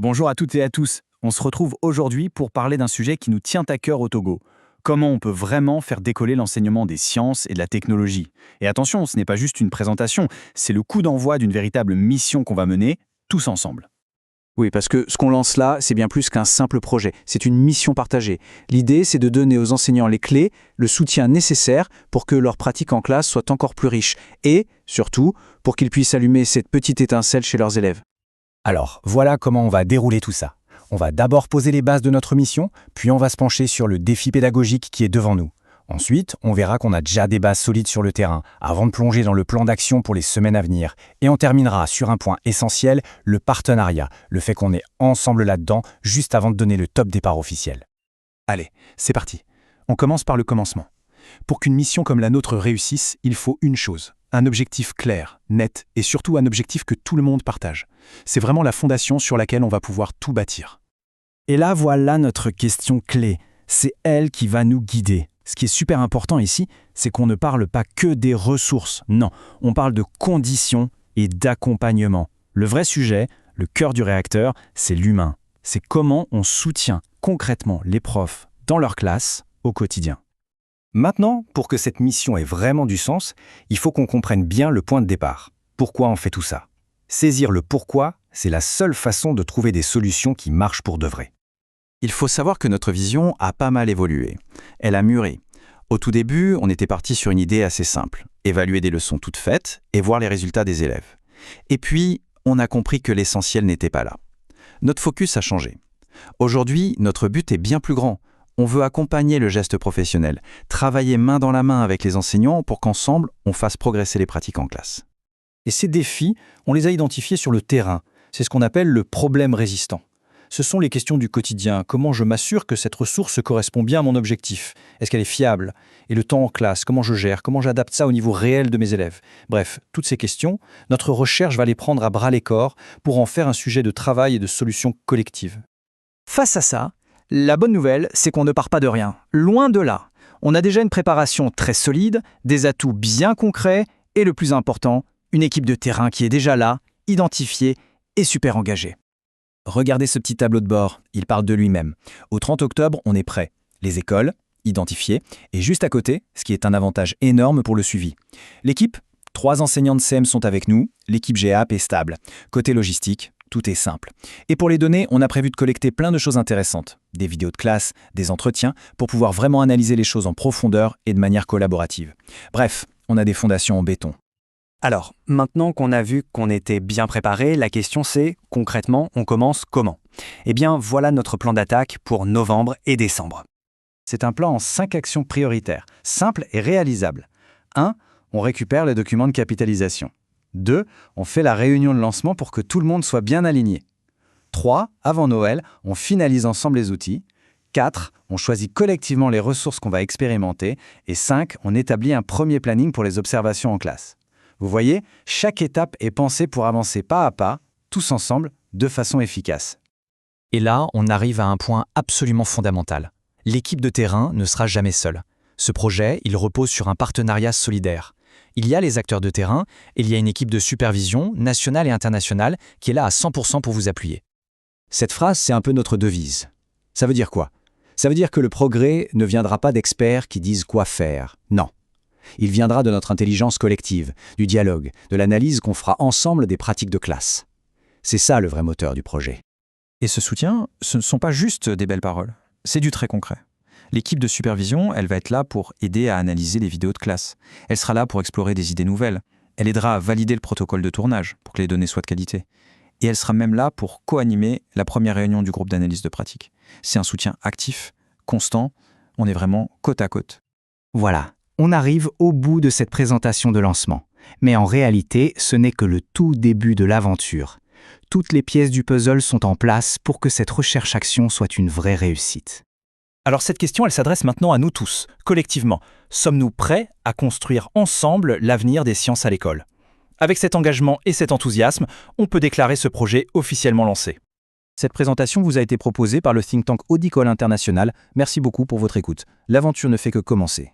Bonjour à toutes et à tous. On se retrouve aujourd'hui pour parler d'un sujet qui nous tient à cœur au Togo. Comment on peut vraiment faire décoller l'enseignement des sciences et de la technologie. Et attention, ce n'est pas juste une présentation, c'est le coup d'envoi d'une véritable mission qu'on va mener tous ensemble. Oui, parce que ce qu'on lance là, c'est bien plus qu'un simple projet, c'est une mission partagée. L'idée, c'est de donner aux enseignants les clés, le soutien nécessaire pour que leur pratique en classe soit encore plus riche et, surtout, pour qu'ils puissent allumer cette petite étincelle chez leurs élèves. Alors, voilà comment on va dérouler tout ça. On va d'abord poser les bases de notre mission, puis on va se pencher sur le défi pédagogique qui est devant nous. Ensuite, on verra qu'on a déjà des bases solides sur le terrain, avant de plonger dans le plan d'action pour les semaines à venir. Et on terminera sur un point essentiel, le partenariat, le fait qu'on est ensemble là-dedans, juste avant de donner le top départ officiel. Allez, c'est parti. On commence par le commencement. Pour qu'une mission comme la nôtre réussisse, il faut une chose, un objectif clair, net, et surtout un objectif que tout le monde partage. C'est vraiment la fondation sur laquelle on va pouvoir tout bâtir. Et là, voilà notre question clé. C'est elle qui va nous guider. Ce qui est super important ici, c'est qu'on ne parle pas que des ressources. Non, on parle de conditions et d'accompagnement. Le vrai sujet, le cœur du réacteur, c'est l'humain. C'est comment on soutient concrètement les profs dans leur classe au quotidien. Maintenant, pour que cette mission ait vraiment du sens, il faut qu'on comprenne bien le point de départ. Pourquoi on fait tout ça? Saisir le pourquoi, c'est la seule façon de trouver des solutions qui marchent pour de vrai. Il faut savoir que notre vision a pas mal évolué. Elle a mûri. Au tout début, on était parti sur une idée assez simple, évaluer des leçons toutes faites et voir les résultats des élèves. Et puis, on a compris que l'essentiel n'était pas là. Notre focus a changé. Aujourd'hui, notre but est bien plus grand. On veut accompagner le geste professionnel, travailler main dans la main avec les enseignants pour qu'ensemble, on fasse progresser les pratiques en classe. Et ces défis, on les a identifiés sur le terrain. C'est ce qu'on appelle le problème résistant. Ce sont les questions du quotidien. Comment je m'assure que cette ressource correspond bien à mon objectif? Est-ce qu'elle est fiable? Et le temps en classe, comment je gère? Comment j'adapte ça au niveau réel de mes élèves? Bref, toutes ces questions, notre recherche va les prendre à bras-le-corps pour en faire un sujet de travail et de solution collective. Face à ça, la bonne nouvelle, c'est qu'on ne part pas de rien. Loin de là. On a déjà une préparation très solide, des atouts bien concrets et le plus important, une équipe de terrain qui est déjà là, identifiée et super engagée. Regardez ce petit tableau de bord, il parle de lui-même. Au 30 octobre, on est prêt. Les écoles, identifiées, et juste à côté, ce qui est un avantage énorme pour le suivi. L'équipe, 3 enseignants de CM sont avec nous, l'équipe GAP est stable. Côté logistique, tout est simple. Et pour les données, on a prévu de collecter plein de choses intéressantes. Des vidéos de classe, des entretiens, pour pouvoir vraiment analyser les choses en profondeur et de manière collaborative. Bref, on a des fondations en béton. Alors, maintenant qu'on a vu qu'on était bien préparé, la question c'est, concrètement, on commence comment? Eh bien, voilà notre plan d'attaque pour novembre et décembre. C'est un plan en 5 actions prioritaires, simples et réalisables. 1. On récupère les documents de capitalisation. 2. On fait la réunion de lancement pour que tout le monde soit bien aligné. 3. Avant Noël, on finalise ensemble les outils. 4. On choisit collectivement les ressources qu'on va expérimenter. Et 5. On établit un premier planning pour les observations en classe. Vous voyez, chaque étape est pensée pour avancer pas à pas, tous ensemble, de façon efficace. Et là, on arrive à un point absolument fondamental. L'équipe de terrain ne sera jamais seule. Ce projet, il repose sur un partenariat solidaire. Il y a les acteurs de terrain et il y a une équipe de supervision nationale et internationale qui est là à 100% pour vous appuyer. Cette phrase, c'est un peu notre devise. Ça veut dire quoi? Ça veut dire que le progrès ne viendra pas d'experts qui disent quoi faire. Non. Il viendra de notre intelligence collective, du dialogue, de l'analyse qu'on fera ensemble des pratiques de classe. C'est ça le vrai moteur du projet. Et ce soutien, ce ne sont pas juste des belles paroles, c'est du très concret. L'équipe de supervision, elle va être là pour aider à analyser les vidéos de classe. Elle sera là pour explorer des idées nouvelles. Elle aidera à valider le protocole de tournage pour que les données soient de qualité. Et elle sera même là pour co-animer la première réunion du groupe d'analyse de pratique. C'est un soutien actif, constant, on est vraiment côte à côte. Voilà, on arrive au bout de cette présentation de lancement. Mais en réalité, ce n'est que le tout début de l'aventure. Toutes les pièces du puzzle sont en place pour que cette recherche-action soit une vraie réussite. Alors cette question, elle s'adresse maintenant à nous tous, collectivement. Sommes-nous prêts à construire ensemble l'avenir des sciences à l'école? Avec cet engagement et cet enthousiasme, on peut déclarer ce projet officiellement lancé. Cette présentation vous a été proposée par le think tank Audicole International. Merci beaucoup pour votre écoute. L'aventure ne fait que commencer.